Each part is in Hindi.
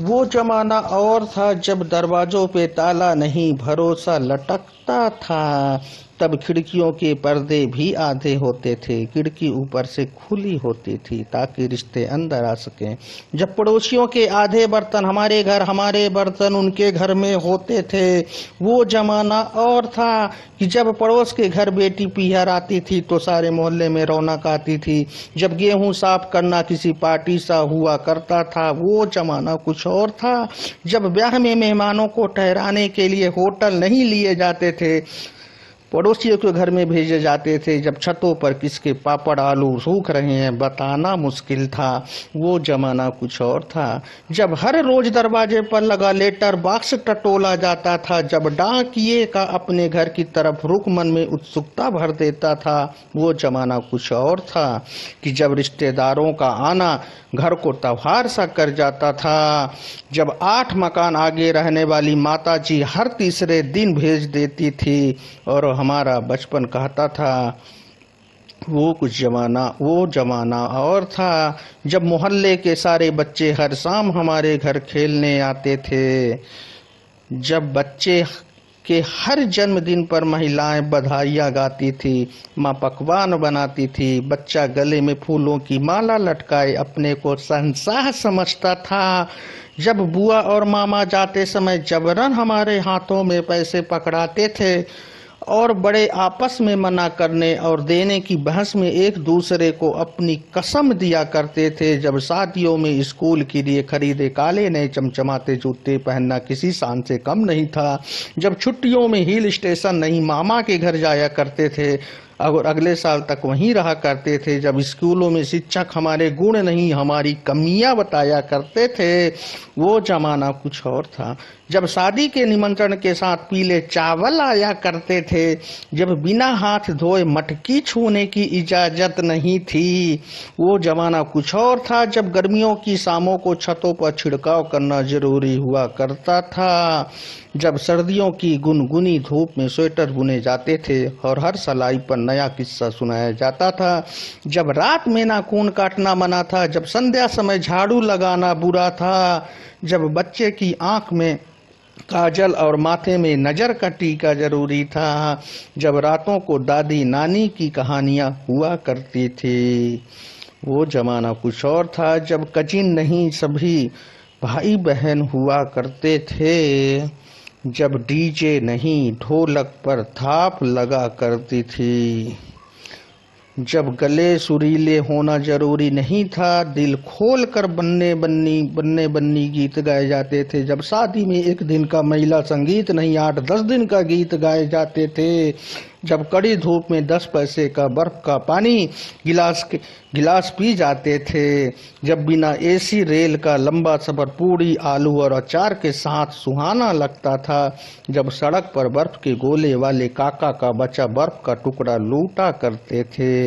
वो जमाना और था जब दरवाजों पे ताला नहीं भरोसा लटकता था। तब खिड़कियों के पर्दे भी आधे होते थे, खिड़की ऊपर से खुली होती थी ताकि रिश्ते अंदर आ सकें। जब पड़ोसियों के आधे बर्तन हमारे घर, हमारे बर्तन उनके घर में होते थे। वो जमाना और था कि जब पड़ोस के घर बेटी पीहर आती थी तो सारे मोहल्ले में रौनक आती थी। जब गेहूं साफ करना किसी पार्टी सा हुआ करता था। वो जमाना कुछ और था जब ब्याह में मेहमानों को ठहराने के लिए होटल नहीं लिए जाते थे, पड़ोसियों के घर में भेजे जाते थे। जब छतों पर किसके पापड़ आलू सूख रहे हैं बताना मुश्किल था। वो जमाना कुछ और था जब हर रोज दरवाजे पर लगा लेटर बॉक्स टटोला जाता था। जब डाकिये का अपने घर की तरफ रुख मन में उत्सुकता भर देता था। वो जमाना कुछ और था कि जब रिश्तेदारों का आना घर को त्योहार सा कर जाता था। जब 8 मकान आगे रहने वाली माता जी हर तीसरे दिन भेज देती थी और हमारा बचपन कहता था। वो जमाना और था जब मोहल्ले के सारे बच्चे हर शाम हमारे घर खेलने आते थे। जब बच्चे के हर जन्मदिन पर महिलाएं बधाइयाँ गाती थी, माँ पकवान बनाती थी, बच्चा गले में फूलों की माला लटकाए अपने को शहंशाह समझता था। जब बुआ और मामा जाते समय जबरन हमारे हाथों में पैसे पकड़ाते थे और बड़े आपस में मना करने और देने की बहस में एक दूसरे को अपनी कसम दिया करते थे। जब शादियों में स्कूल के लिए खरीदे काले नए चमचमाते जूते पहनना किसी शान से कम नहीं था। जब छुट्टियों में हिल स्टेशन नहीं मामा के घर जाया करते थे और अगले साल तक वहीं रहा करते थे। जब स्कूलों में शिक्षक हमारे गुण नहीं हमारी कमियां बताया करते थे। वो जमाना कुछ और था जब शादी के निमंत्रण के साथ पीले चावल आया करते थे। जब बिना हाथ धोए मटकी छूने की इजाजत नहीं थी। वो जमाना कुछ और था जब गर्मियों की शामों को छतों पर छिड़काव करना जरूरी हुआ करता था। जब सर्दियों की गुनगुनी धूप में स्वेटर बुने जाते थे और हर सलाई पर नया किस्सा सुनाया जाता था। जब रात में नाखून काटना मना था, जब संध्या समय झाड़ू लगाना बुरा था, जब बच्चे की आंख में काजल और माथे में नजर का टीका जरूरी था, जब रातों को दादी नानी की कहानियां हुआ करती थी। वो जमाना कुछ और था जब कजिन नहीं सभी भाई बहन हुआ करते थे। जब डीजे नहीं ढोलक पर थाप लगा करती थी। जब गले सुरीले होना जरूरी नहीं था, दिल खोल कर बन्ने बन्नी गीत गाए जाते थे। जब शादी में एक दिन का महिला संगीत नहीं 8-10 दिन का गीत गाए जाते थे। जब कड़ी धूप में 10 पैसे का बर्फ का पानी गिलास पी जाते थे। जब बिना एसी रेल का लंबा सफर पूड़ी आलू और अचार के साथ सुहाना लगता था। जब सड़क पर बर्फ के गोले वाले काका का बच्चा बर्फ का टुकड़ा लूटा करते थे।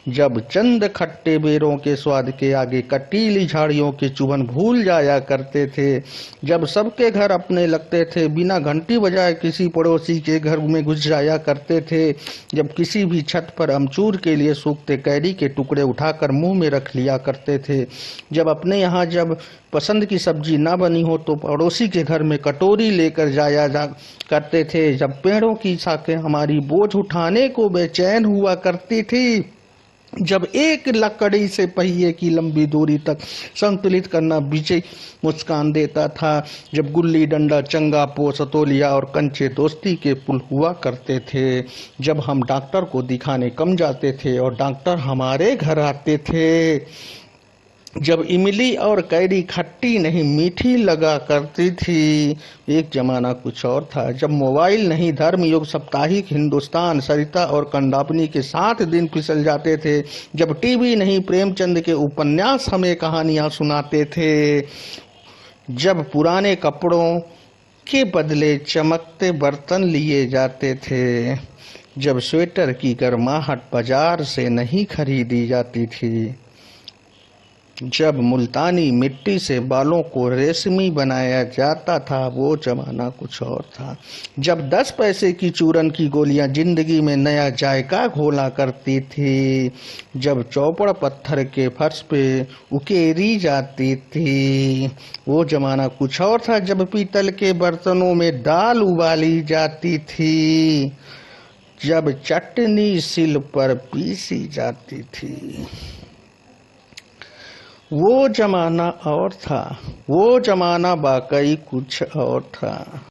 जब चंद खट्टे बेरों के स्वाद के आगे कटीली झाड़ियों के चुभन भूल जाया करते थे। जब सबके घर अपने लगते थे, बिना घंटी बजाए किसी पड़ोसी के घर में घुस जाया करते थे। जब किसी भी छत पर अमचूर के लिए सूखते कैरी के टुकड़े उठाकर मुंह में रख लिया करते थे। जब अपने यहाँ जब पसंद की सब्जी ना बनी हो तो पड़ोसी के घर में कटोरी लेकर जाया करते थे। जब पेड़ों की शाखें हमारी बोझ उठाने को बेचैन हुआ करती थी। जब एक लकड़ी से पहिए की लंबी दूरी तक संतुलित करना विजय मुस्कान देता था। जब गुल्ली डंडा चंगा पो सतोलिया और कंचे दोस्ती के पुल हुआ करते थे। जब हम डॉक्टर को दिखाने कम जाते थे और डॉक्टर हमारे घर आते थे। जब इमली और कैरी खट्टी नहीं मीठी लगा करती थी। एक जमाना कुछ और था जब मोबाइल नहीं धर्मयुग साप्ताहिक हिंदुस्तान सरिता और कंडापनी के 7 दिन फिसल जाते थे। जब टीवी नहीं प्रेमचंद के उपन्यास हमें कहानियां सुनाते थे। जब पुराने कपड़ों के बदले चमकते बर्तन लिए जाते थे। जब स्वेटर की गर्माहट बाजार से नहीं खरीदी जाती थी। जब मुल्तानी मिट्टी से बालों को रेशमी बनाया जाता था वो जमाना कुछ और था। जब 10 पैसे की चूरन की गोलियां जिंदगी में नया जायका घोला करती थी। जब चौपड़ पत्थर के फर्श पे उकेरी जाती थी वो जमाना कुछ और था। जब पीतल के बर्तनों में दाल उबाली जाती थी। जब चटनी सिल पर पीसी जाती थी वो जमाना और था। वो जमाना वाकई कुछ और था।